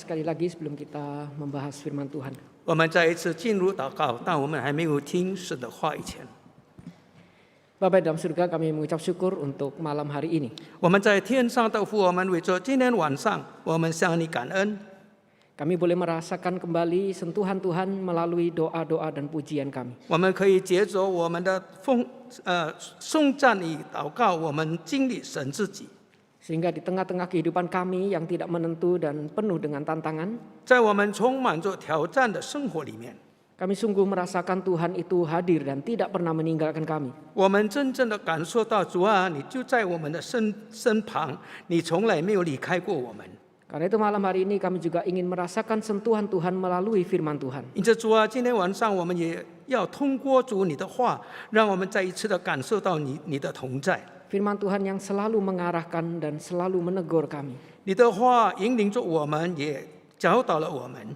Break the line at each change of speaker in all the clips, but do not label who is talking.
sekali lagi sebelum kita membahas firman Tuhan.
我们再一次进入祷告，但我们还没有听神的话以前，
Bapa dalam surga, kami mengucap syukur untuk malam hari ini.
我们在天上的父，我们为着今天晚上，我们向你感恩。
Kami boleh merasakan kembali sentuhan Tuhan melalui doa-doa dan pujian kami.
我们可以借着我们的颂赞与祷告，我们经历神自己。
Sehingga di tengah-tengah kehidupan kami yang tidak menentu dan penuh dengan tantangan,
在我们充满着挑战的生活里面，
kami sungguh merasakan Tuhan itu hadir dan tidak pernah meninggalkan kami.
我们真正的感受到主啊，你就在我们的身旁，你从来没有离开过我们。
Karena itu malam hari ini kami juga ingin merasakan sentuhan Tuhan melalui firman Tuhan.
因此主啊，今天晚上我们也要通过主你的话，让我们再一次的感受到你的同在。
Firman Tuhan yang selalu mengarahkan dan selalu menegur kami.
你的话引领着我们，也教导了我们。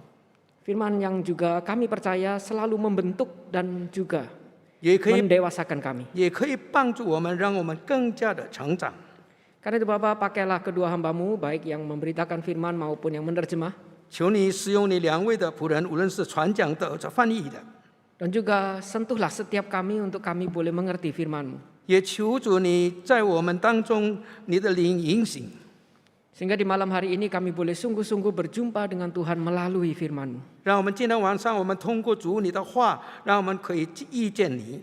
Firman yang juga kami percaya selalu membentuk dan juga
也可以
mendewasakan kami.
也可以帮助我们，让我们更加的成长。
Karena itu Bapa, pakailah kedua hamba-Mu, baik yang memberitakan firman maupun yang menerjemah.
求你使用你两位的仆人，无论是传讲的或者翻译的，
Dan juga sentuhlah setiap kami untuk kami boleh mengerti firman-Mu.
也求主你在我们当中，你的灵引醒，
Sehingga di malam hari ini kami boleh sungguh-sungguh berjumpa dengan Tuhan melalui firman-Mu.
让我们今天晚上我们通过主你的话，让我们可以遇见你，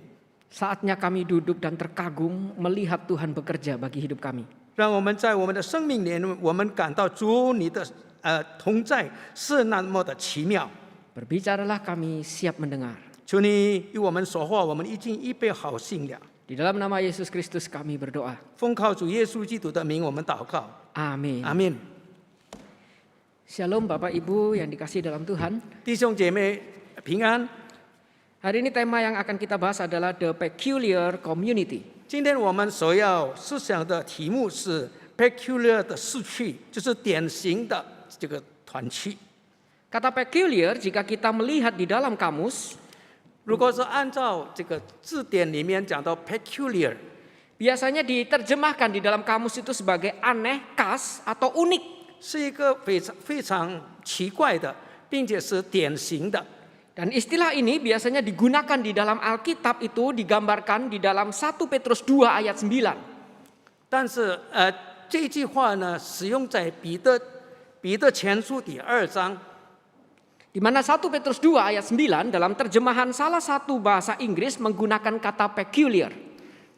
Saatnya kami duduk dan terkagum melihat Tuhan bekerja bagi hidup kami.
让我们在我们的生命里，我们感到主你的同在是那么的奇妙。
Berbicaralah, kami siap mendengar.
求你与我们说话，我们已经预备好心了。
Di dalam nama Yesus Kristus kami berdoa.
奉靠主耶稣基督的名，我们祷告，
Amin.
阿门。
Shalom Bapak Ibu yang dikasihi dalam Tuhan.
弟兄姐妹平安。
Hari ini tema yang akan kita bahas adalah The Peculiar Community.
今天我们所要思想的题目是 peculiar 的市区，就是典型的这个团契。
Kata peculiar jika kita melihat di dalam kamus,
如果是按照这个字典里面讲到 peculiar，
biasanya diterjemahkan di dalam kamus itu sebagai aneh, khas, atau unik.
是一个非常奇怪的，并且是典型的。
Dan istilah ini biasanya digunakan di dalam Alkitab itu digambarkan di dalam 1 Petrus 2 ayat 9.
但是这句话呢，使用在彼得前书第2章。
Di mana 1 Petrus 2 ayat 9 dalam terjemahan salah satu bahasa Inggris menggunakan kata peculiar.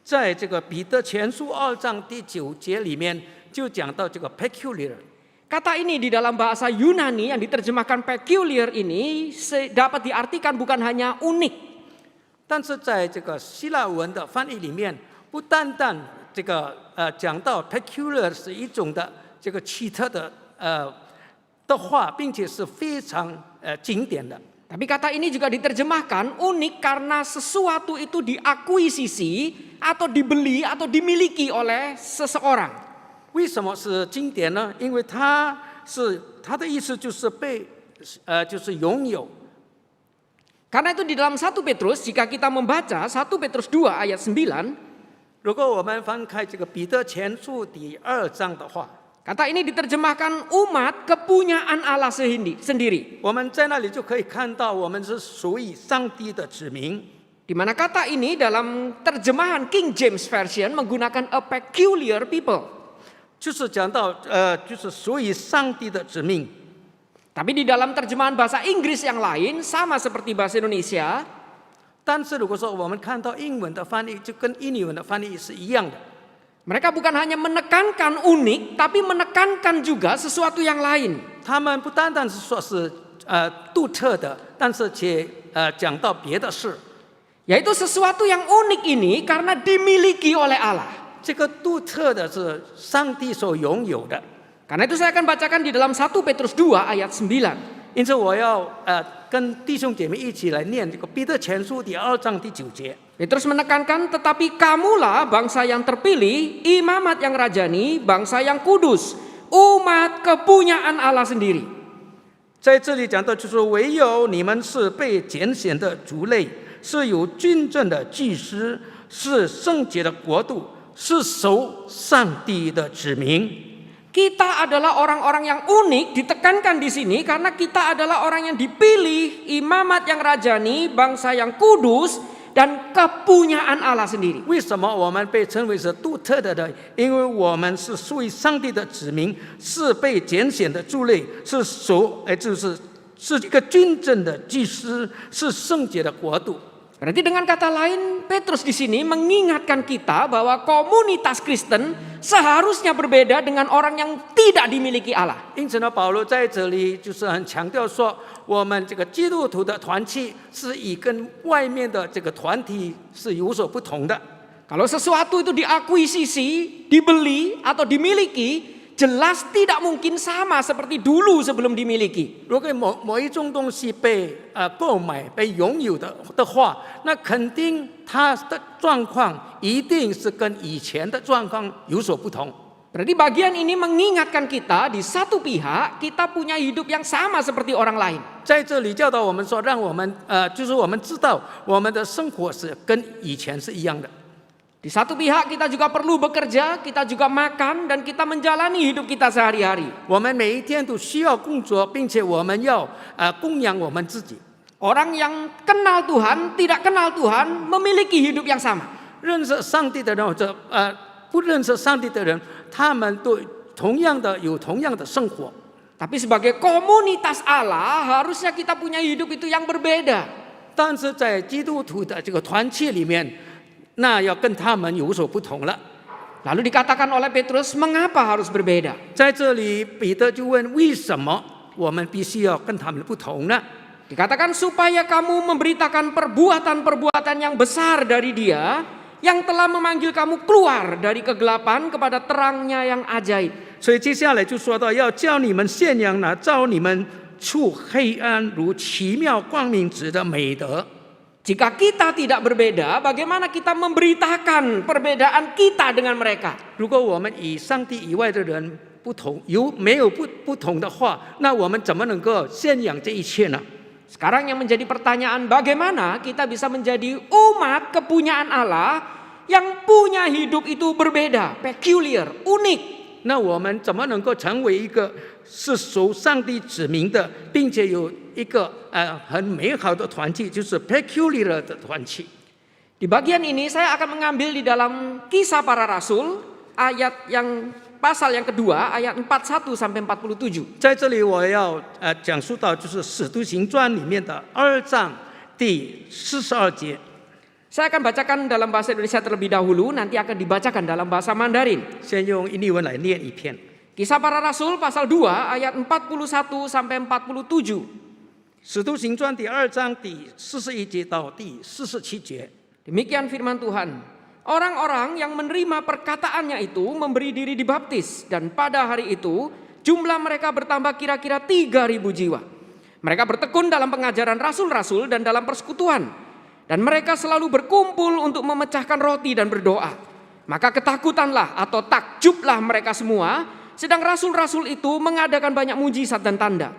在这个彼得前书2章第9节里面，就讲到这个 peculiar。
Kata ini di dalam bahasa Yunani yang diterjemahkan peculiar ini dapat diartikan bukan hanya unik.
但是在这个希腊文的翻译里面，不单单这个讲到 peculiar 是一种的这个奇特的话，并且是非常经典的。
Tapi kata ini juga diterjemahkan unik karena sesuatu itu diakuisisi atau dibeli atau dimiliki oleh seseorang.
为什么是经典呢？因为它的意思就是就是拥有。
Karena itu di dalam 1 Petrus jika kita membaca 1 Petrus 2 ayat 9,
如果我们翻开这个彼得前书第2章的话，
kata ini diterjemahkan umat kepunyaan Allah sendiri.
我们在那里就可以看到我们是属于上帝的子民。
Di mana kata ini dalam terjemahan King James Version menggunakan a peculiar people.
就是讲到就是属于上帝的子民。
Tapi di dalam terjemahan bahasa Inggris yang lain sama seperti bahasa Indonesia,
但是如果说我们看到英文的翻译，就跟印尼文的翻译是一样的。
mereka bukan hanya menekankan unik, tapi menekankan juga sesuatu yang lain.
他们不单单是说是独特的，但是且讲到别的事。
Yaitu sesuatu yang unik ini karena dimiliki oleh Allah.
这个独特的是上帝所拥有的。
Karena itu saya akan bacakan di dalam 1 Petrus 2 ayat 9.
因此我要跟弟兄姐妹一起来念这个彼得前书第2章第9节。
Petrus menekankan, tetapi kamulah bangsa yang terpilih, imamat yang rajani, bangsa yang kudus, umat kepunyaan Allah sendiri.
在这里讲到就是唯有你们是被拣选的族类，是有君尊的祭司，是圣洁的国度，是属上帝的子民。
Kita adalah orang-orang yang unik, ditekankan di sini karena kita adalah orang yang dipilih, imamat yang rajani, bangsa yang kudus, dan kepunyaan Allah sendiri.
为什么我们被称为是独特的呢？因为我们是属于上帝的子民，是被拣选的族类，是一个军政的祭司，是圣洁的国度。
Berarti dengan kata lain, Petrus di sini mengingatkan kita bahwa komunitas Kristen seharusnya berbeda dengan orang yang tidak dimiliki Allah.
因此呢，保罗在这里就是很强调说，我们这个基督徒的团契是以跟外面的这个团体是有所不同的。
Kalau sesuatu itu diakuisisi, dibeli atau dimiliki, jelas tidak mungkin sama seperti dulu sebelum dimiliki.
如果某一种东西被购买、被拥有的话，那肯定它的状况一定是跟以前的状况有所不同。
Berarti bagian ini mengingatkan kita di satu pihak kita punya hidup yang sama seperti orang lain.
在这里教导我们说，让我们就是我们知道我们的生活是跟以前是一样的。
Di satu pihak kita juga perlu bekerja, kita juga makan dan kita menjalani hidup kita sehari-hari.
我们每一天都需要工作，并且我们要供养我们自己。
Orang yang kenal Tuhan, tidak kenal Tuhan, memiliki hidup yang sama.
认识上帝的人或者不认识上帝的人，他们都有同样的生活。
Tapi sebagai komunitas Allah, harusnya kita punya hidup itu yang berbeda.
但是在基督徒的这个团契里面，那要跟他们有所不同了。
Lalu dikatakan oleh Petrus, mengapa harus berbeda?
在这里，彼得就问：为什么我们必须要跟他们不同呢？
Dikatakan supaya kamu memberitakan perbuatan-perbuatan yang besar dari Dia, yang telah memanggil kamu keluar dari kegelapan kepada terangnya yang ajaib.
所以接下来就说到，要叫你们宣扬那召你们出黑暗如奇妙光明之的美德。
Jika kita tidak berbeda, bagaimana kita memberitakan perbedaan kita dengan mereka?
如果我们与上帝以外的人不同，没有不同的话，那我们怎么能够宣扬这一切呢？
Sekarang yang menjadi pertanyaan, bagaimana kita bisa menjadi umat kepunyaan Allah yang punya hidup itu berbeda, peculiar, unik?
那我们怎么能够成为一个是属上帝子民的，并且有一个很美好的团契，就是 peculiar 的团契？
Di bagian ini saya akan mengambil di dalam Kisah Para Rasul ayat yang pasal yang kedua ayat 41 sampai 47.
在这里我要讲述到就是《使徒行传》里面的2章第42节。
Saya akan bacakan dalam bahasa Indonesia terlebih dahulu, nanti akan dibacakan dalam bahasa Mandarin.
先用印尼文来念一篇。
Kisah Para Rasul pasal 2 ayat 41 sampai 47.
使徒行传第2章第41节到第47节。
Demikian firman Tuhan. Orang-orang yang menerima perkataannya itu memberi diri dibaptis, dan pada hari itu jumlah mereka bertambah kira-kira 3.000 jiwa. Mereka bertekun dalam pengajaran rasul-rasul dan dalam persekutuan. Dan mereka selalu berkumpul untuk memecahkan roti dan berdoa. Maka ketakutanlah atau takjublah mereka semua, sedang rasul-rasul itu mengadakan banyak mujizat dan tanda.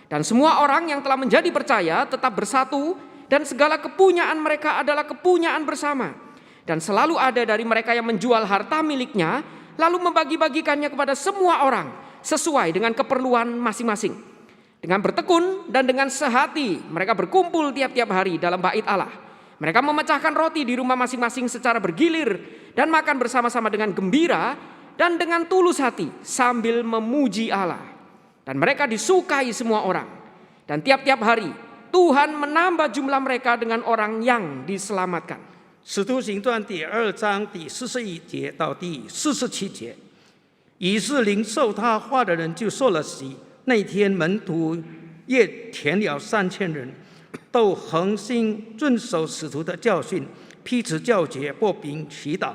Dan semua orang yang telah menjadi percaya tetap bersatu, dan segala kepunyaan mereka adalah kepunyaan bersama. Dan selalu ada dari mereka yang menjual harta miliknya, lalu membagi-bagikannya kepada semua orang, sesuai dengan keperluan masing-masing. Dengan bertekun dan dengan sehati, mereka berkumpul tiap-tiap hari dalam bait Allah. Mereka memecahkan roti di rumah masing-masing secara bergilir dan makan bersama-sama dengan gembira dan dengan tulus hati sambil memuji Allah. Dan mereka disukai semua orang. Dan tiap-tiap hari Tuhan menambah jumlah mereka dengan orang yang diselamatkan.
使徒行传第2章第41节到第47节。于是领受他话的人就受了洗。那天门徒约填了3000人。 都恒心遵守使徒的教训，彼此教诫，擘饼祈祷。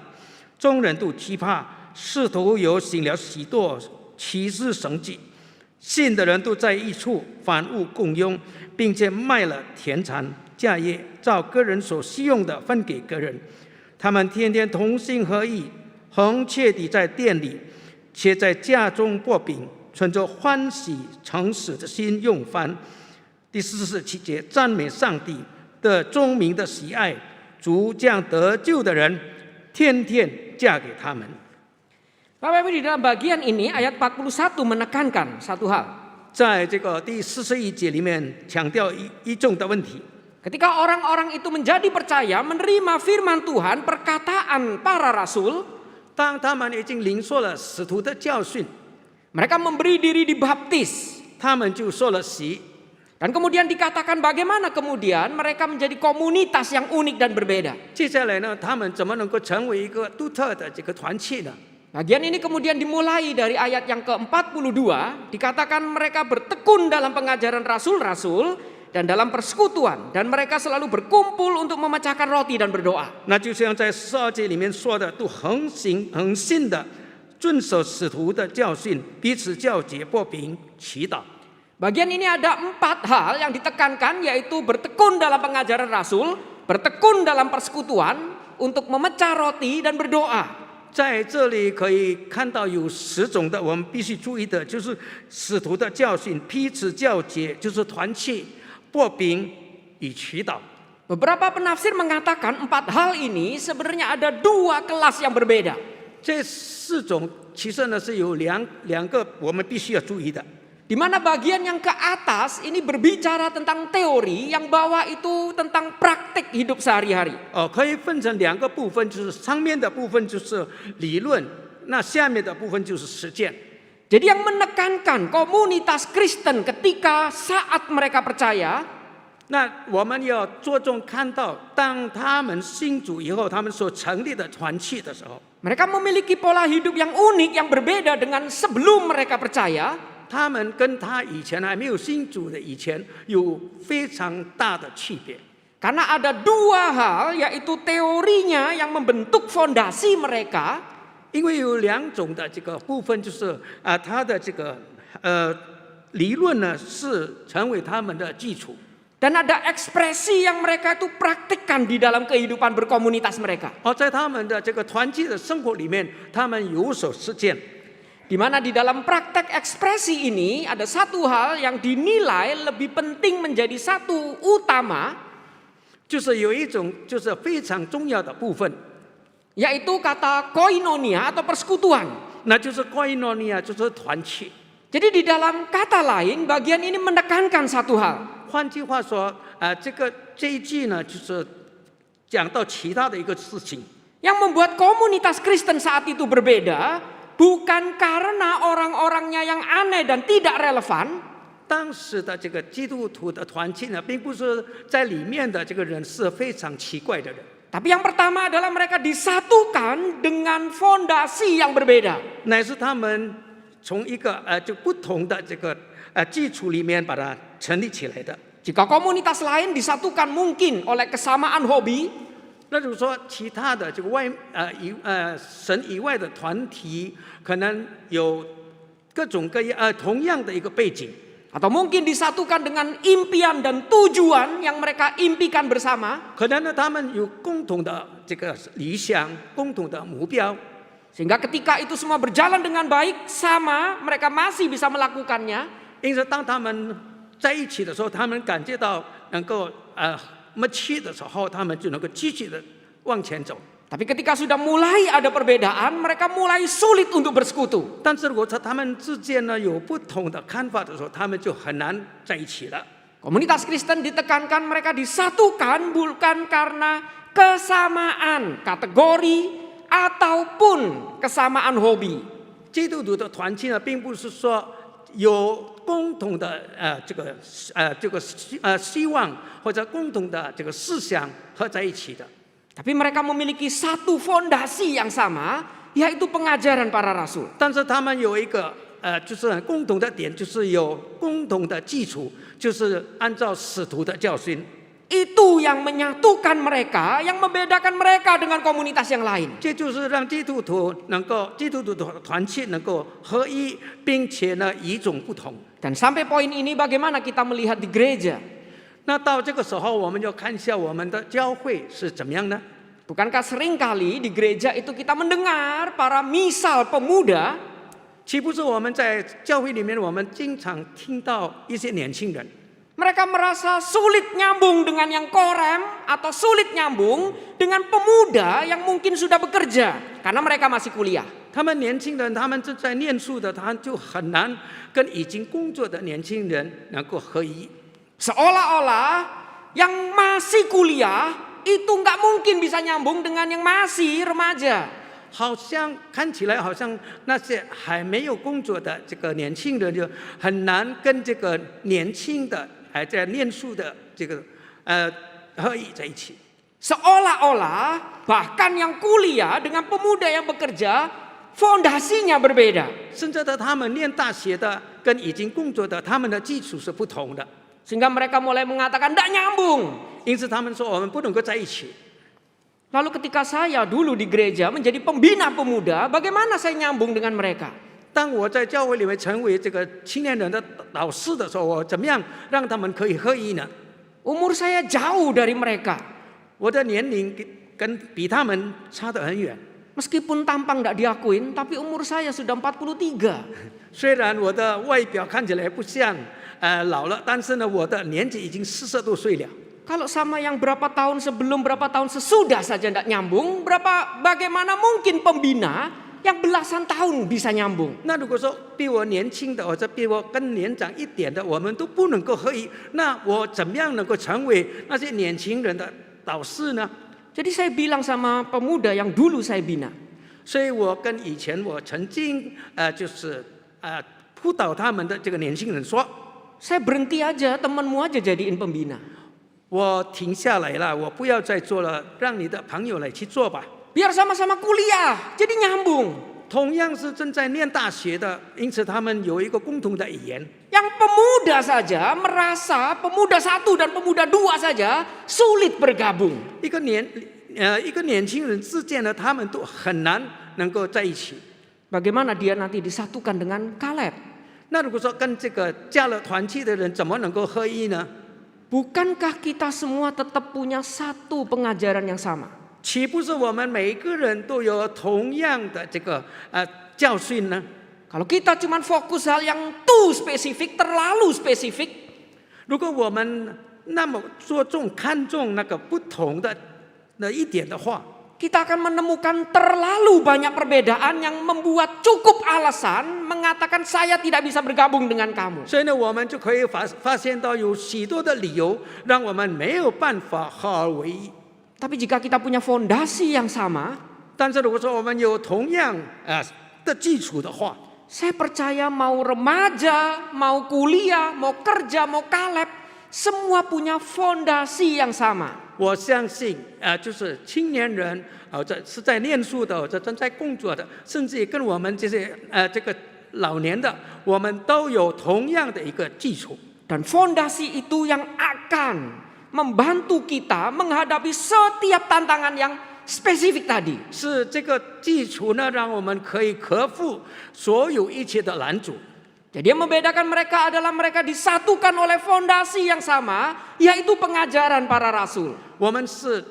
众人都惧怕，使徒又行了许多奇事神迹。信的人都在一处，凡物共用，并且卖了田产家业，照个人所需用的分给个人。他们天天同心合意，恒切地在店里，且在家中擘饼，存着欢喜诚实的心用饭。 第47节，赞美上帝的众民的喜爱，主将得救的人天天嫁给他们。
Bapak Ibu, di dalam bagian ini ayat 41 menekankan satu hal.
在这个第41节里面强调一种的问题。
Ketika orang-orang itu menjadi percaya, menerima firman Tuhan, perkataan para rasul,
当他们已经领受了使徒的教训，
mereka memberi diri dibaptis.
他们就受了洗。
Dan kemudian dikatakan bagaimana kemudian mereka menjadi komunitas yang unik dan berbeda.
接下来呢，他们怎么能够成为一个独特的这个团契呢？
Bagian ini kemudian dimulai dari ayat yang ke-42, dikatakan mereka bertekun dalam pengajaran rasul-rasul dan dalam persekutuan, dan mereka selalu berkumpul untuk memecahkan roti dan berdoa.
那就像在12节里面说的，都恒心的遵守使徒的教训，彼此教解、擘饼、祈祷。
Bagian ini ada 4 hal yang ditekankan, yaitu bertekun dalam pengajaran rasul, bertekun dalam persekutuan, untuk memecah roti dan berdoa.
在这里可以看到有10种的，我们必须注意的，就是使徒的教训、彼此教解，就是团契、擘饼与祈祷。
Beberapa penafsir mengatakan 4 hal ini sebenarnya ada 2 kelas yang berbeda.
这4种其实呢是有两个我们必须要注意的。
Di mana bagian yang ke atas ini berbicara tentang teori, yang bawah itu tentang praktik hidup sehari-hari.
可以分成2个部分，就是上面的部分就是理论，那下面的部分就是实践。
Jadi yang menekankan komunitas Kristen ketika saat mereka percaya,
那我们要着重看到，当他们信主以后，他们所成立的团契的时候，
mereka memiliki pola hidup yang unik, yang berbeda dengan sebelum mereka percaya.
他们跟他以前还没有信主的以前有非常大的区别。
Karena ada 2 hal, yaitu teorinya yang membentuk fondasi mereka,
因为有2种的这个部分，就是他的这个理论呢是成为他们的基础。
dan ada ekspresi yang mereka itu praktikkan di dalam kehidupan berkomunitas mereka.
在他们的这个团契的生活里面，他们有所实践。
Di mana di dalam praktek ekspresi ini ada 1 hal yang dinilai lebih penting menjadi 1 utama,
就是有一种就是非常重要的部分，
yaitu kata koinonia atau persekutuan.
那就是 koinonia， 就是团契。
Jadi di dalam kata lain, bagian ini menekankan 1 hal.
换句话说，这一句呢，就是讲到其他的一个事情。
Yang membuat komunitas Kristen saat itu berbeda, bukan karena orang-orangnya yang aneh dan tidak relevan,
当时的这个基督徒的团契呢，并不是在里面的这个人是非常奇怪的人，
tapi yang pertama adalah mereka disatukan dengan fondasi yang berbeda.
乃是他们从一个就不同的这个基础里面把它成立起来的。
Jika komunitas lain disatukan mungkin oleh kesamaan hobi,
那就是说，其他的这个神以外的团体，可能有各种各样同样的一个背景，
atau mungkin disatukan dengan impian dan tujuan yang mereka impikan bersama,
可能呢他们有共同的这个理想、共同的目标，
sehingga ketika itu semua berjalan dengan baik, sama mereka masih bisa melakukannya.
因此当他们在一起的时候，他们感觉到能够默契的时候，他们就能够积极的往前走。
Tapi ketika sudah mulai ada perbedaan, mereka mulai sulit untuk bersekutu.
但是如果在他们之间呢有不同的看法的时候，他们就很难在一起了。
Komunitas Kristen ditekankan mereka disatukan bukan karena kesamaan kategori ataupun kesamaan hobi.
基督徒的团契呢，并不是说有共同的希望或者共同的这个思想合在一起的。
Tapi mereka memiliki 1 fondasi yang sama, yaitu pengajaran para rasul.
但是他们有一个就是很共同的点，就是有共同的基础，就是按照使徒的教训。
Itu yang menyatukan mereka, yang membedakan mereka dengan komunitas yang lain.
这就是让基督徒的团契能够合一，并且呢与众不同。
Dan sampai poin ini bagaimana kita melihat di gereja?
那到这个时候，我们就看一下我们的教会是怎么样呢？
Bukankah seringkali di gereja itu kita mendengar para misal pemuda
岂不是我们在教会里面，我们经常听到一些年轻人，
mereka merasa sulit nyambung dengan yang korem atau sulit nyambung dengan pemuda yang mungkin sudah bekerja karena mereka masih kuliah.
他们年轻人，他们正在念书的，他就很难跟已经工作的年轻人能够合一。
Seolah-olah yang masih kuliah itu nggak mungkin bisa nyambung dengan yang masih remaja.
好像看起来好像那些还没有工作的这个年轻人就很难跟这个年轻的还在念书的这个合一在一起。
Seolah-olah bahkan yang kuliah dengan pemuda yang bekerja fondasinya berbeda.
甚至他们念大学的跟已经工作的，他们的基础是不同的，
Sehingga mereka mulai mengatakan tidak nyambung.
因此他们说我们不能够在一起。
Lalu ketika saya dulu di gereja menjadi pembina pemuda, bagaimana saya nyambung dengan mereka?
当我在教会里面成为这个青年人的导师的时候，我怎么样让他们可以合一呢？
Umur saya jauh dari mereka.
我的年龄比他们差得很远。
Meskipun tampang tidak diakuin, tapi umur saya sudah 43.
虽然我的外表看起来不像老了，但是呢，我的年纪已经40多岁了。
Kalau sama yang berapa tahun sebelum, berapa tahun sesudah saja tidak nyambung, bagaimana mungkin pembina yang belasan tahun bisa nyambung?
那如果说比我年轻的或者比我更年长一点的，我们都不能够合一，那我怎么样能够成为那些年轻人的导师呢？
Jadi saya bilang sama pemuda yang dulu saya bina,
所以我跟以前我曾经就是辅导他们的这个年轻人说，
saya berhenti aja, temanmu aja jadiin pembina.
我停下来了，我不要再做了，让你的朋友来去做吧。
Biar sama-sama kuliah, jadi nyambung.
同样是正在念大学的，因此他们有一个共同的语言。
Yang pemuda saja merasa pemuda 1 dan pemuda 2 saja sulit bergabung.
一个年轻人之间呢，他们都很难能够在一起。
Bagaimana dia nanti disatukan dengan Kaleb?
那如果说跟这个加了团契的人怎么能够合一呢？
Bukankah kita semua tetap punya satu pengajaran yang sama?
岂不是我们每一个人都有同样的这个教训呢？
Kalau kita cuma fokus hal yang too spesifik, terlalu spesifik,
如果我们那么看重那个不同的那一点的话，
kita akan menemukan terlalu banyak perbedaan yang membuat cukup alasan mengatakan saya tidak bisa bergabung dengan kamu.
所以呢，我们就可以发现到有许多的理由，让我们没有办法合而为一。
Tapi jika kita punya fondasi yang sama,
但是如果说我们有同样的基础的话，
saya percaya mau remaja, mau kuliah, mau kerja, mau Kaleb, semua punya fondasi yang sama.
我相信就是青年人是在念书的，或者正在工作的，甚至于跟我们这些这个老年的，我们都有同样的一个基础。
Dan fondasi itu yang akan membantu kita menghadapi setiap tantangan yang spesifik tadi.
是这个基础呢，让我们可以克服所有一切的拦阻。
Jadi yang membedakan mereka adalah mereka disatukan oleh fondasi yang sama, yaitu pengajaran para rasul.
我们是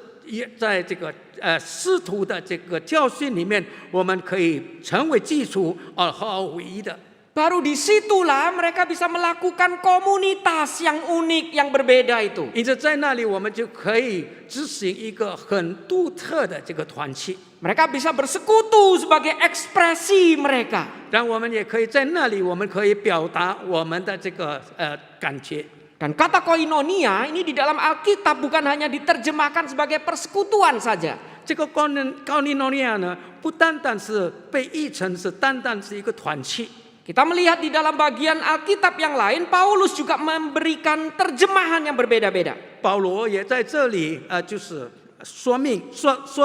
在这个师徒的这个教训里面，我们可以成为基础而合而为一的。
Baru disitulah mereka bisa melakukan komunitas yang unik, yang berbeda itu.
因此在那里我们就可以执行一个很独特的这个团契。
Mereka bisa bersekutu sebagai ekspresi mereka.
让我们也可以在那里，我们可以表达我们的这个感觉。
Dan kata koinonia ini di dalam Alkitab bukan hanya diterjemahkan sebagai persekutuan saja.
这个高尼诺尼亚呢，不单单是被译成是单单是一个团契。
Kita melihat di dalam bagian Alkitab yang lain, Paulus juga memberikan terjemahan yang berbeda-beda.
保罗也在这里就是说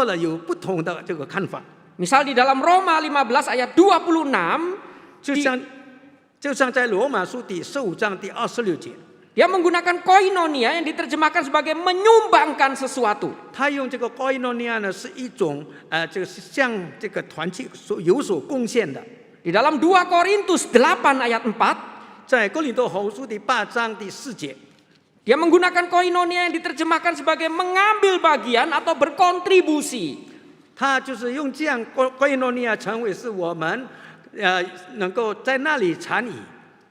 了有不同的这个看法。
Misal di dalam Roma 15 ayat 26,
就像在罗马书第15章第26节，
dia menggunakan koinonia yang diterjemahkan sebagai menyumbangkan sesuatu.
他用这个 koinonia 呢是一种这个向这个团契有所贡献的。
Di dalam 2 Korintus 8 ayat 4,
在哥林多后书第8章第4节，
dia menggunakan koinonia yang diterjemahkan sebagai mengambil bagian atau berkontribusi.
他就是用这样 koinonia 成为是我们能够在那里参与。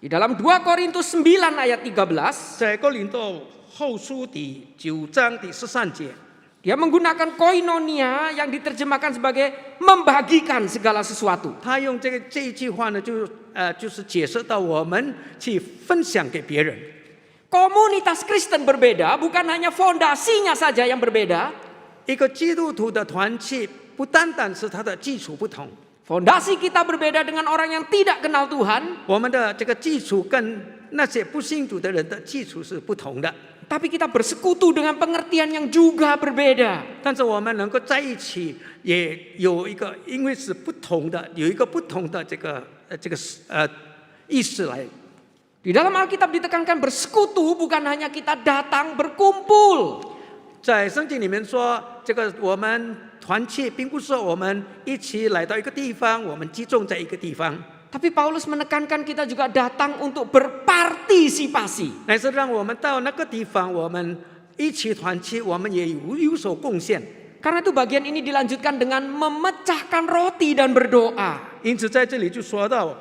Di dalam 2 Korintus 9 ayat 13,
在哥林多后书第9章第13节，
Dia menggunakan koinonia yang diterjemahkan sebagai membagikan segala sesuatu.
他用这一句话呢，就是解释到我们去分享给别人。
Komunitas Kristen berbeda, bukan hanya fondasinya saja yang berbeda.
一个基督徒的团契，不单单是它的基础不同，
Fondasi kita berbeda dengan orang yang tidak kenal Tuhan.
我们的这个基础跟那些不信主的人的基础是不同的。
Tapi kita bersekutu dengan pengertian yang juga berbeda.
但是我们能够在一起，也有一个，因为是不同的，有一个不同的意识来。
Di dalam Alkitab ditekankan bersekutu bukan hanya kita datang berkumpul.
在圣经里面说，这个我们团契，并不是说我们一起来到一个地方，我们集中在一个地方，
Tapi Paulus menekankan kita juga datang untuk berpartisipasi.
乃是让我们到那个地方，我们一起团契，我们也有所贡献。
Karena itu bagian ini dilanjutkan dengan memecahkan roti dan berdoa.
因此在这里就说到，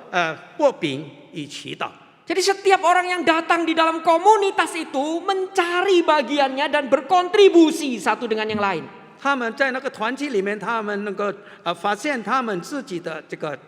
擘饼与祈祷。
Jadi setiap orang yang datang di dalam komunitas itu mencari bagiannya dan berkontribusi satu dengan yang lain.
他们在那个团契里面，他们能够发现他们自己的这个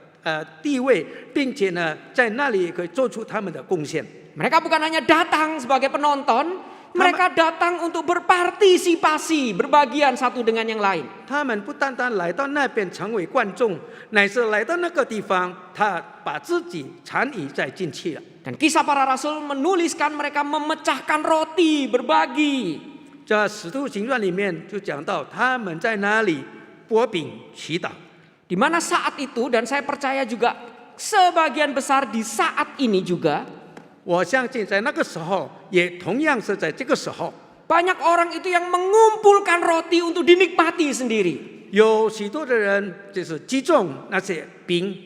地位，并且呢，在那里可以做出他们的贡献。
Mereka bukan hanya datang sebagai penonton, mereka datang untuk berpartisipasi, berbagian satu dengan yang lain.
他们不单单来到那边成为观众，乃是来到那个地方，他把自己参与在进去了。
Dan kisah para rasul menuliskan mereka memecahkan roti, berbagi.
在《使徒行传》里面就讲到，他们在那里擘饼祈祷。
Di mana saat itu, dan saya percaya juga sebagian besar di saat ini juga,
我相信在那个时候，也同样是在这个时候，
banyak orang itu yang mengumpulkan roti untuk dinikmati sendiri.
有许多的人就是击中那些饼，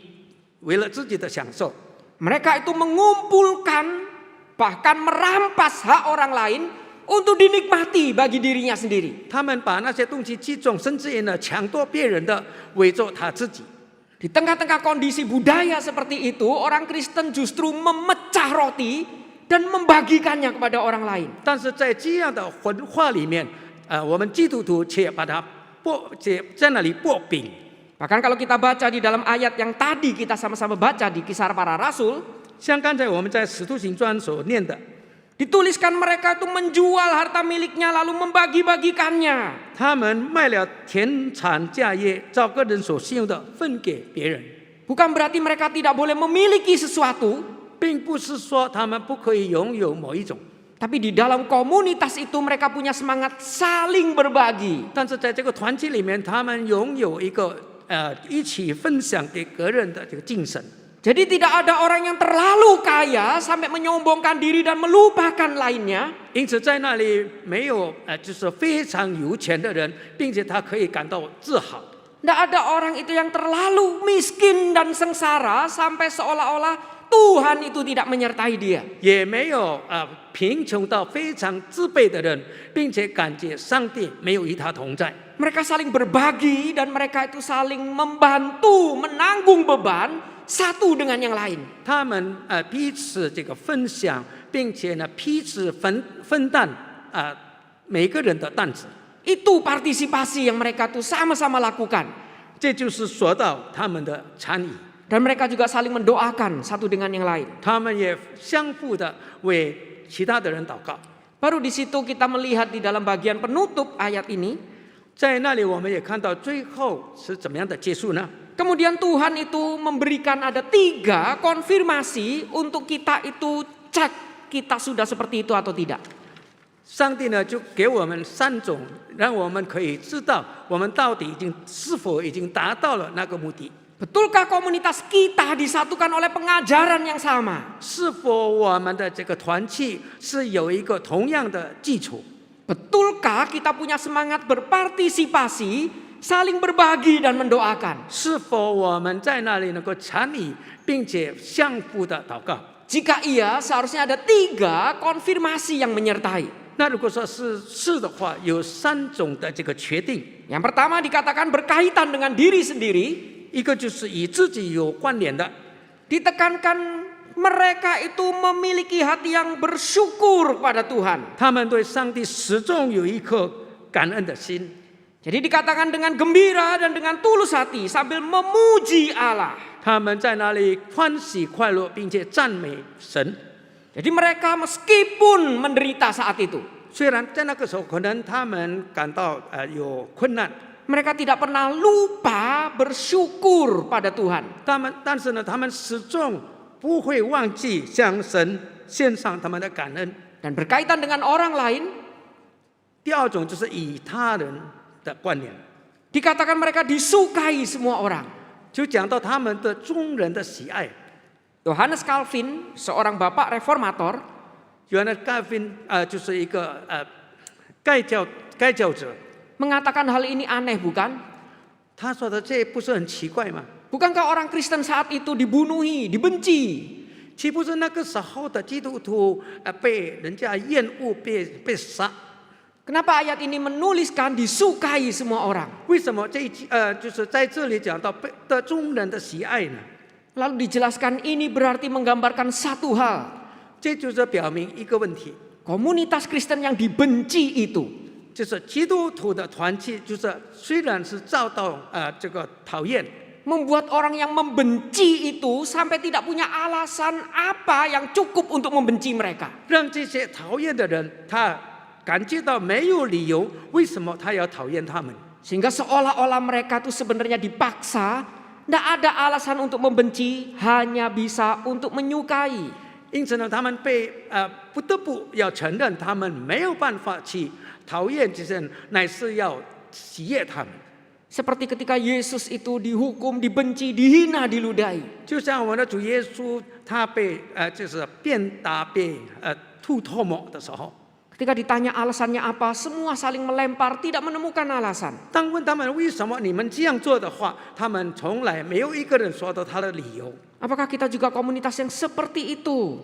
为了自己的享受。
Mereka itu mengumpulkan, bahkan merampas hak orang lain untuk dinikmati bagi dirinya sendiri.
他们把那些东西击中，甚至于呢抢夺别人的，为着他自己。
Di tengah-tengah kondisi budaya seperti itu, orang Kristen justru memecah roti dan membagikannya kepada orang lain.
但是在这样的文化里面，我们基督徒却把它在那里擘饼。
Bahkan kalau kita baca di dalam ayat yang tadi kita sama-sama baca di Kisah Para Rasul,
像刚才我们在《使徒行传》所念的，
dituliskan mereka itu menjual harta miliknya lalu membagi-bagikannya.
他们卖了田产家业，照个人所信用的分给别人，
Bukan berarti mereka tidak boleh memiliki sesuatu,
并不是说他们不可以拥有某一种，
tapi di dalam komunitas itu mereka punya semangat saling berbagi.
但是在这个团体里面，他们拥有一个一起分享给个人的这个精神。
Jadi tidak ada orang yang terlalu kaya sampai menyombongkan diri dan melupakan lainnya.
因此在那里没有就是非常有钱的人，并且他可以感到自豪。
Tidak ada orang itu yang terlalu miskin dan sengsara sampai seolah-olah Tuhan itu tidak menyertai dia.
也没有贫穷到非常自卑的人，并且感觉上帝没有与他同在。
Mereka saling berbagi dan mereka itu saling membantu menanggung beban satu dengan yang lain.
他们彼此这个分享，并且呢彼此分担每个人的担子。
Itu partisipasi yang mereka tuh sama-sama lakukan.
这就是说到他们的参与，
Dan mereka juga saling mendoakan satu dengan yang lain.
他们也相互的为其他的人祷告。
Baru di situ kita melihat di dalam bagian penutup ayat ini,
在那里我们也看到最后是怎么样的结束呢？
kemudian Tuhan itu memberikan ada 3 konfirmasi untuk kita itu cek kita sudah seperti itu atau tidak.
上帝呢就给我们3种，让我们可以知道我们到底是否已经达到了那个目的。
Betulkah komunitas kita disatukan oleh pengajaran yang sama?
是否我们的这个团契是有一个同样的基础？
Betulkah kita punya semangat berpartisipasi, saling berbagi dan mendoakan?
是否我们在那里能够参与，并且相互的祷告？
Jika iya, seharusnya ada 3 konfirmasi yang menyertai.
那如果说是的话，有3种的这个决定。
Yang pertama dikatakan berkaitan dengan diri sendiri.
一个就是与自己有关联的，
Ditekankan mereka itu memiliki hati yang bersyukur kepada Tuhan.
他们对上帝始终有一颗感恩的心。
Jadi dikatakan dengan gembira dan dengan tulus hati sambil memuji Allah.
他们在那里欢喜快乐，并且赞美神。
Jadi mereka meskipun menderita saat itu,
虽然在那个时候可能他们感到有困难，
mereka tidak pernah lupa bersyukur pada Tuhan.
但是呢，他们始终不会忘记向神献上他们的感恩。
Dan berkaitan dengan orang lain,
第二种就是以他人的观念，
dikatakan mereka disukai semua orang.
就讲到他们的众人的喜爱。
Johannes Calvin, seorang bapak reformator,
原来盖宾就是一个盖教者，
mengatakan hal ini aneh bukan?
他说的这不是很奇怪吗？
Bukankah orang Kristen saat itu dibunuhi, dibenci?
岂不是那个时候的基督徒被人家厌恶、被杀？
Kenapa ayat ini menuliskan disukai semua orang?
为什么就是在这里讲到被的众人的喜爱呢？
Lalu dijelaskan ini berarti menggambarkan satu hal.
这就是表明一个问题，
Komunitas Kristen yang dibenci itu
就是基督徒的团契，就是虽然是遭到这个讨厌，
membuat orang yang membenci itu sampai tidak punya alasan apa yang cukup untuk membenci mereka.
让这些讨厌的人他感觉到没有理由，为什么他要讨厌他们？
Sehingga seolah-olah mereka tuh sebenarnya dipaksa, tidak ada alasan untuk membenci, hanya bisa untuk menyukai.
因此呢，他们被不得不要承认，他们没有办法去讨厌这些人，乃是要喜悦他们。
Seperti ketika Yesus itu dihukum, dibenci, dihina, diludahi.
就像我们的主耶稣，他被就是鞭打、被吐唾沫的时候，
Ketika ditanya alasannya apa, semua saling melempar, tidak menemukan alasan.
当问他们为什么你们这样做的话，他们从来没有一个人说到他的理由。
Apakah kita juga komunitas yang seperti itu?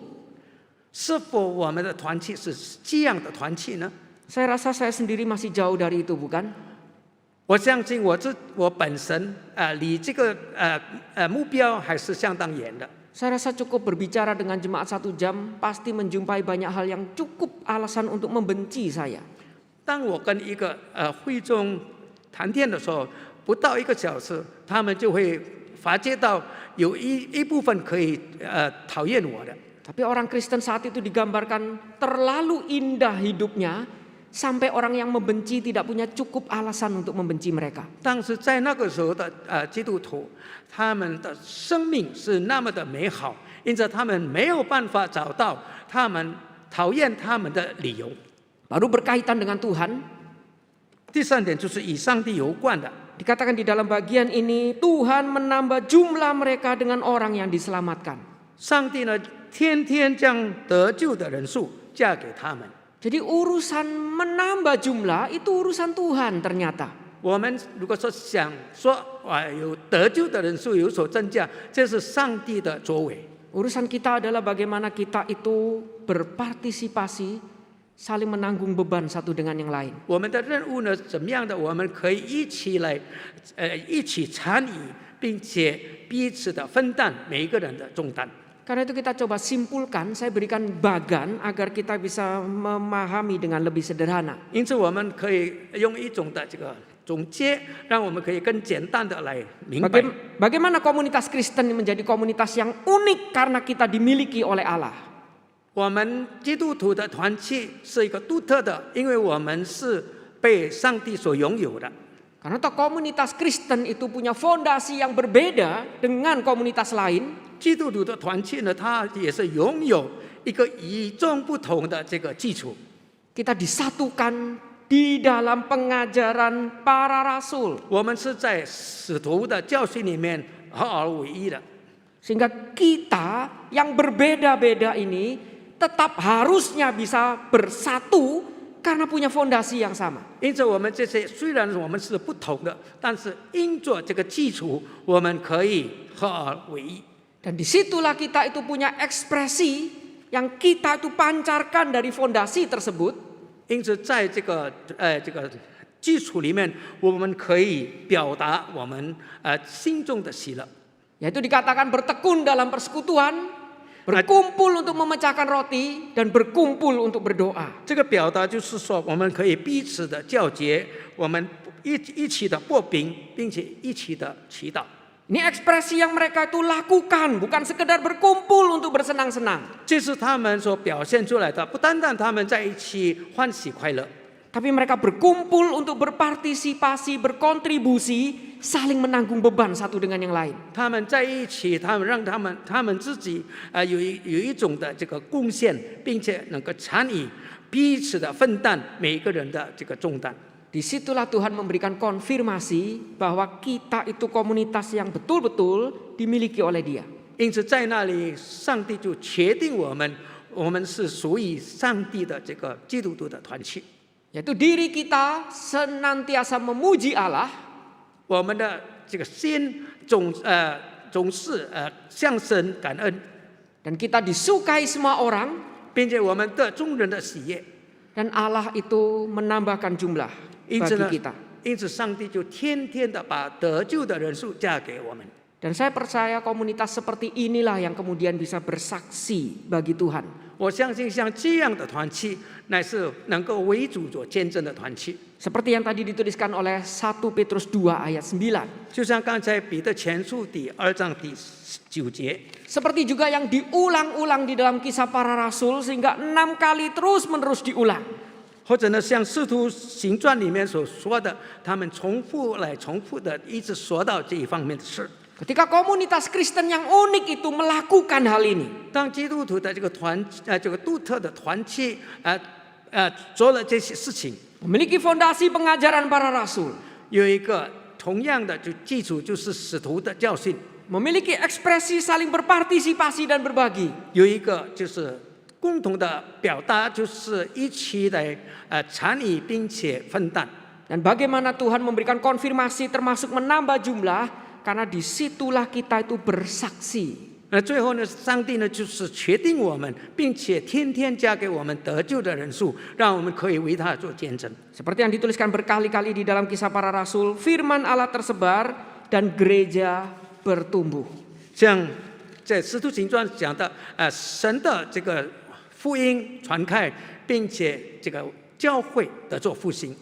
是否我们的团契是这样的团契呢？
Saya rasa saya sendiri masih jauh dari itu, bukan?
我相信我本身离这个目标还是相当远的。
Saya rasa cukup berbicara dengan jemaat 1 jam, pasti menjumpai banyak hal yang cukup alasan untuk membenci saya.
当我跟一个会众谈天的时候，不到1个小时，他们就会发觉到有一部分可以讨厌我的。
Tapi orang Kristen saat itu digambarkan terlalu indah hidupnya, sampai orang yang membenci tidak punya cukup alasan untuk membenci mereka.
但是在那个时候的基督徒，他们的生命是那么的美好，因此他们没有办法找到他们讨厌他们的理由。
Baru berkaitan dengan Tuhan,
第3点就是与上帝有关的。
dikatakan di dalam bagian ini, Tuhan menambah jumlah mereka dengan orang yang diselamatkan.
上帝呢，天天将得救的人数加给他们。
Jadi urusan menambah jumlah itu urusan Tuhan ternyata.
我们如果说想说有得救的人数有所增加，这是上帝的作为。
Urusan kita adalah bagaimana kita itu berpartisipasi, saling menanggung beban satu dengan yang lain.
我们的任务呢，怎么样的？我们可以一起来，一起参与，并且彼此的分担每一个人的重担。
Karena itu kita coba simpulkan, saya berikan bagan agar kita bisa memahami dengan lebih sederhana.
因此，我们可以用一种的这个总结，让我们可以更简单的来明白。
Bagaimana komunitas Kristen menjadi komunitas yang unik karena kita dimiliki oleh Allah.
我们基督徒的团契是一个独特的，因为我们是被上帝所拥有的。
Karena toh komunitas Kristen itu punya fondasi yang berbeda dengan komunitas lain.
基督徒的团契呢，它也是拥有一个与众不同的这个基础。
Kita disatukan di dalam pengajaran para rasul.
我们是在使徒的教训里面合而为一的，
Sehingga kita yang berbeda-beda ini tetap harusnya bisa bersatu karena punya fondasi yang sama.
因此，我们这些虽然我们是不同的，但是因着这个基础，我们可以合而为一。
Dan disitulah kita itu punya ekspresi yang kita itu pancarkan dari fondasi tersebut.
因此，在这个基础里面，我们可以表达我们心中的喜乐。
Yaitu dikatakan bertekun dalam persekutuan, berkumpul untuk memecahkan roti dan berkumpul untuk berdoa.
这个表达就是说，我们可以彼此的交接，我们一起的擘饼，并且一起的祈祷。
Ini ekspresi yang mereka itu lakukan, bukan sekedar berkumpul untuk bersenang-senang.
这是他们所表现出来的，不单单他们在一起欢喜快乐，
Tapi mereka berkumpul untuk berpartisipasi, berkontribusi, saling menanggung beban satu dengan yang lain.
他们在一起，让他们自己有一种的这个贡献，并且能够参与彼此的分担每一个人的这个重担。
Disitulah Tuhan memberikan konfirmasi bahwa kita itu komunitas yang betul-betul dimiliki oleh Dia.
因此，在那里，上帝就确定我们是属于上帝的这个基督徒的团契。
Yaitu diri kita senantiasa memuji Allah,
我们的这个心总是向神感恩，
dan kita disukai semua orang,
并且我们得众人的喜悦。
dan Allah itu menambahkan jumlah
因此呢
bagi kita.
因此上帝就天天的把得救的人数加给我们。
Dan saya percaya komunitas seperti inilah yang kemudian bisa bersaksi bagi Tuhan.
我相信像这样的团契，乃是能够为主做见证的团契。
Seperti yang tadi dituliskan oleh 1 Petrus 2 ayat 9.
就像刚才彼得前书第2章第9节，
Seperti juga yang diulang-ulang di dalam Kisah Para Rasul sehingga 6 kali terus-menerus diulang.
或者呢，像《使徒行传》里面所说的，他们重复的一直说到这一方面的事。
Ketika komunitas Kristen yang unik itu melakukan hal ini,
当基督徒的这个独特的团契做了这些事情，
memiliki fondasi pengajaran para rasul,
有一个同样的基础，就是使徒的教训，
memiliki ekspresi saling berpartisipasi dan berbagi,
有一个就是共同的表达，就是一起来参与并且分担。
dan bagaimana Tuhan memberikan konfirmasi termasuk menambah jumlah, karena disitulah kita itu bersaksi.
那最后呢，上帝呢就是确定我们，并且天天加给我们得救的人数，让我们可以为他做见证。
Seperti yang dituliskan berkali-kali di dalam Kisah Para Rasul, firman Allah tersebar dan gereja bertumbuh.
像在《使徒行传》讲的，神的这个福音传开，并且这个教会得做复兴。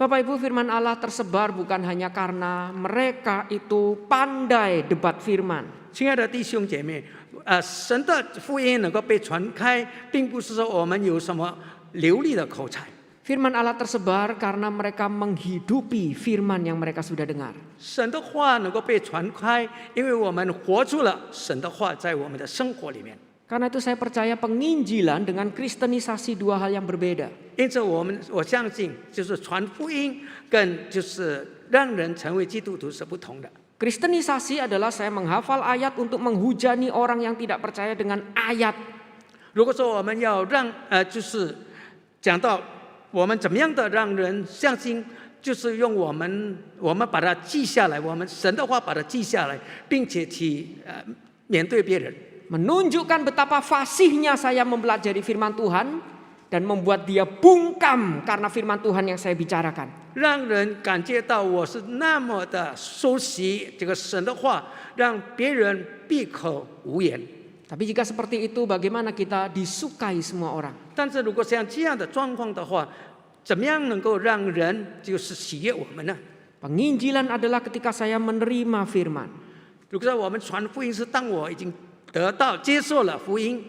Bapak Ibu, firman Allah tersebar bukan hanya karena mereka itu pandai debat firman.
亲爱的弟兄姐妹，神的福音能够被传开，并不是说我们有什么流利的口才。
Firman Allah tersebar karena mereka menghidupi firman yang mereka sudah dengar.
神的话能够被传开，因为我们活出了神的话在我们的生活里面。
Karena itu saya percaya penginjilan dengan kristenisasi dua hal yang berbeda.
因此我相信，就是传福音跟就是让人成为基督徒是不同的。
Kristenisasi adalah saya menghafal ayat untuk menghujani orang yang tidak percaya dengan ayat.
如果说我们要让就是讲到我们怎么样的让人相信，就是用我们把它记下来，我们神的话把它记下来，并且去面对别人。
Menunjukkan betapa fasihnya saya mempelajari firman Tuhan dan membuat dia bungkam karena firman Tuhan yang saya bicarakan.
让人感觉到我是那么的熟悉这个神的话，让别人闭口无言。
Tapi jika seperti itu, bagaimana kita disukai semua orang?
但是如果像这样的状况的话，怎么样能够让人就是喜悦我们呢？
Penginjilan adalah ketika saya menerima firman.
如果说我们传福音是当我已经得到接受了福音，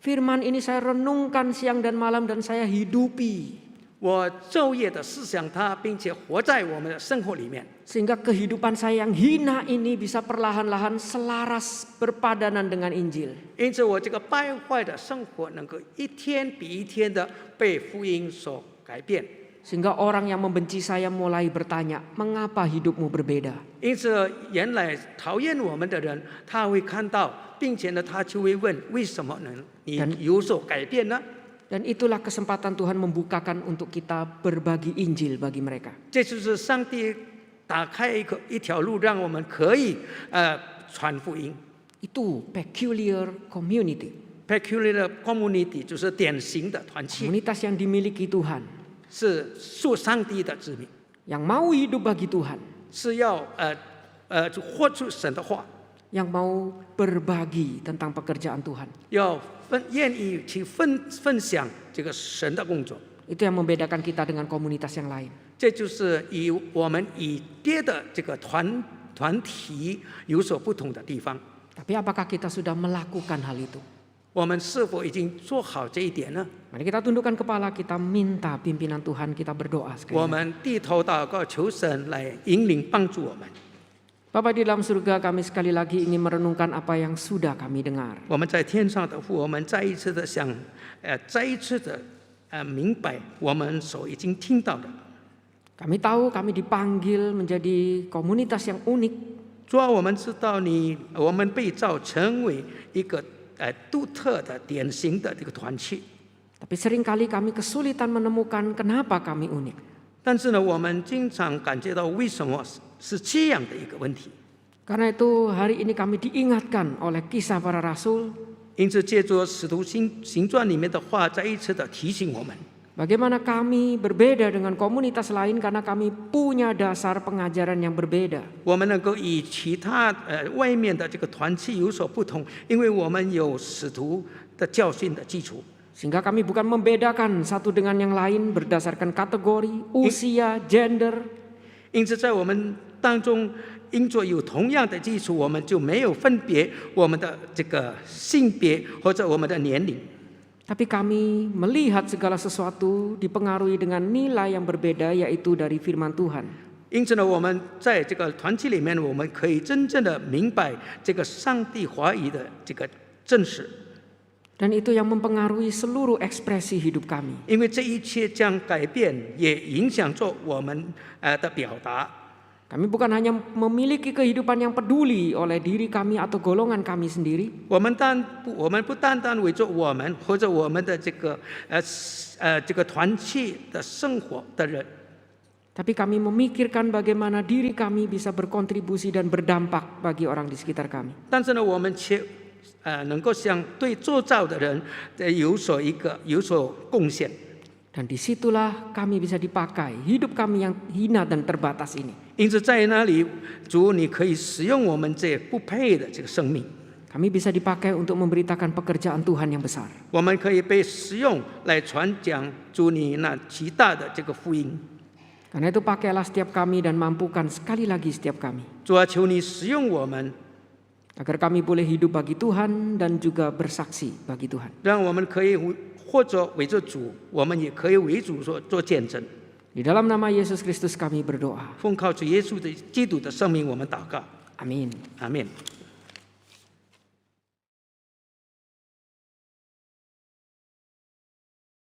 Firman ini saya renungkan siang dan malam dan saya hidupi.
我昼夜的思想它，并且活在我们的生活里面，
Sehingga kehidupan saya yang hina ini bisa perlahan-lahan selaras berpadanan dengan Injil.
因此我这个败坏的生活能够一天比一天的被福音所改变。
Sehingga orang yang membenci saya mulai bertanya, mengapa hidupmu berbeda?
因此原来讨厌我们的人，他会看到，并且呢，他就会问：为什么呢？你有所改变呢？
Dan itulah kesempatan Tuhan membukakan untuk kita berbagi Injil bagi mereka.
这就是上帝打开一条路，让我们可以传福音。
Itu peculiar community.
Peculiar community 就是典型的团契，
Komunitas yang dimiliki Tuhan.
是属上帝的子民，
Yang mau hidup bagi Tuhan.
是要活出神的话。
yang mau berbagi tentang pekerjaan Tuhan.
愿意去分享这个神的工作。
Itu yang membedakan kita dengan komunitas yang lain.
这就是我们与别的这个团体有所不同的地方。
Tapi apakah kita sudah melakukan hal itu?
我们是否已经做好这一点呢？
Mari kita tundukkan kepala, kita minta pimpinan Tuhan, kita berdoa sekali
我
lagi.
们低头祷告，求神来引领帮助我们。
Bapa di dalam surga, kami sekali lagi ingin merenungkan apa yang sudah kami dengar.
我们在天上的父，我们再一次的想，再一次的明白我们所已经听到的。
Kami tahu kami dipanggil menjadi komunitas yang unik.
主啊，我们知道我们被造成为一个独特的、典型的这个团体。
Tapi seringkali kami kesulitan menemukan kenapa kami unik.
但是呢，我们经常感觉到为什么是这样的一个问题。
Karena itu hari ini kami diingatkan oleh kisah para rasul.
因此，借着《使徒行传》里面的话，再一次的提醒我们。
Bagaimana kami berbeda dengan komunitas lain karena kami punya dasar pengajaran yang berbeda.
我们能够与其他外面的这个团体有所不同，因为我们有使徒的教训的基础。
Sehingga kami bukan membedakan satu dengan yang lain berdasarkan kategori, usia, gender.
因此，在我们当中，因着有同样的基础，我们就没有分别我们的这个性别或者我们的年龄。
Tapi kami melihat segala sesuatu dipengaruhi dengan nilai yang berbeda, yaitu dari firman Tuhan.
因此呢，我们在这个团体里面，我们可以真正的明白这个上帝话语的这个真实。
Dan itu yang mempengaruhi seluruh ekspresi hidup kami.
因为这一切将改变，也影响着我们的表达。
Kami bukan hanya memiliki kehidupan yang peduli oleh diri kami atau golongan kami sendiri.
我们不单单为着我们或者我们的这个团体的生活的人，
Tapi kami memikirkan bagaimana diri kami bisa berkontribusi dan berdampak bagi orang di sekitar kami.
但是呢，我们却能够向对做造的人有所贡献。
Dan disitulah kami bisa dipakai, hidup kami yang hina dan terbatas ini.
因此，在那里，主，你可以使用我们这不配的这个生命，
Kami bisa dipakai untuk memberitakan pekerjaan Tuhan yang besar.
我们可以被使用来传讲主你那极大的这个福音。
Karena itu pakailah setiap kami dan mampukan sekali lagi setiap kami.
主啊，求你使用我们，
Agar kami boleh hidup bagi Tuhan dan juga bersaksi bagi Tuhan.
让我们可以或者围着主，我们也可以为主做见证。
Di dalam nama Yesus Kristus kami berdoa.
奉靠主耶稣的基督的生命，我们祷告，
Amin.
阿门。